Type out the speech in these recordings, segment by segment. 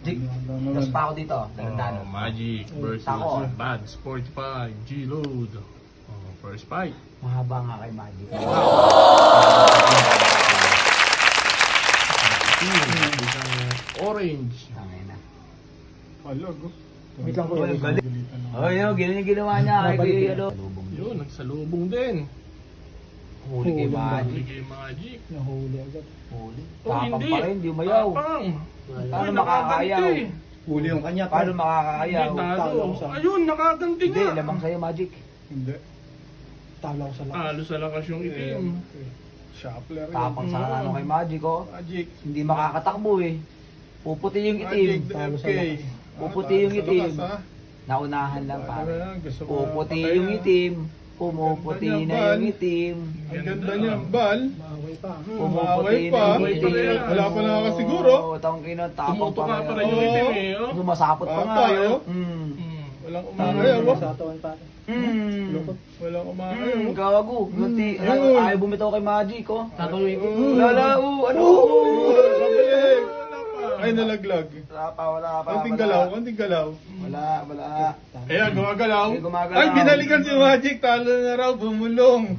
Jig, tapos pa ako dito. Nagandaan. Magic versus Tako. Bad 45 G-Load. First fight. Mahaba nga kay Magic. Orange. Tangay na. Alag, oh. Wait lang po. Oh, yun, ganyan yung ginawa niya kay ano. Yun, nagsalubong din. Huli kay Magic. Bigay Magic. Nahuli agad. Huli. Oh, Tapang hindi. pa rin, di umayaw. Tapang. Paano Uy, makakayaw? nakaganti. Huli yung kanya. Paano Hindi, makakayaw? talo. Ayun, nakaganti Hindi, nga. lamang sa'yo Magic. Hindi. Talo ako sa lakas. Talo sa lakas yung itim. Shuffler yun. Tapang sa ano kay Magic, oh. Magic. Hindi makakatakbo eh. Puputi yung itim. Magic, Talo sa FK. lakas. Puputi yung Talo sa itim. lakas, ha? Naunahan lang Ano pare. yan, gusto ko Puputi patay yung na. itim. Pumuputi Ganda niya, na Bal. yung itim. Ang ganda niya, bal. Maaway pa. Pumuputi Maaway na pa. yung itim. Wala pa nakakasiguro. Oo, tangkina, tapang Tumuto pa ka pa rin ngayon. yung Oo. itim eh. Oh. Sumasapot pa nga. Papa, eh. oh. Mm. Walang Talo umakayaw, na oh. sa atawan pa. Mm. Lukot. Walang umakayaw, oh. Gago. Gunti. Ayun. Ayaw bumitaw kay Magic, oh. Tatawin ko. Lala, ano? Mabilis. Ay, nalaglag. Wala pa. Konting galaw, konting galaw. Wala. Ayan, gumagalaw. Ay, gumagalaw. Ay, binalikan si Magic. Talo na raw, bumulong.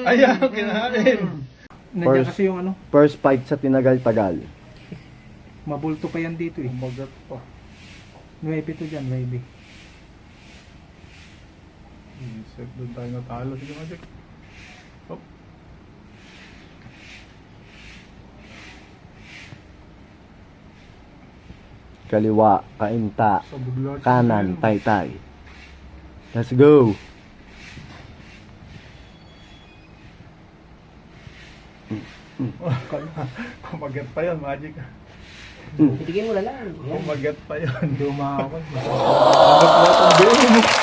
Ayan, kinain. Nandiyan kasi yung ano, First fight sa tinagal-tagal. mabulto pa yan dito eh. Umagat pa. 9 to dyan, 9. Set doon tayo natalo. Sige, Magic. Hop. Kaliwa, kainta. Sa bugla. Kanan, taytay. Let's go! Kumagat pa yan, Magic. Titigin mo na lang. Kumagat pa yan. Hindi umahawal. Kumagat pa yan.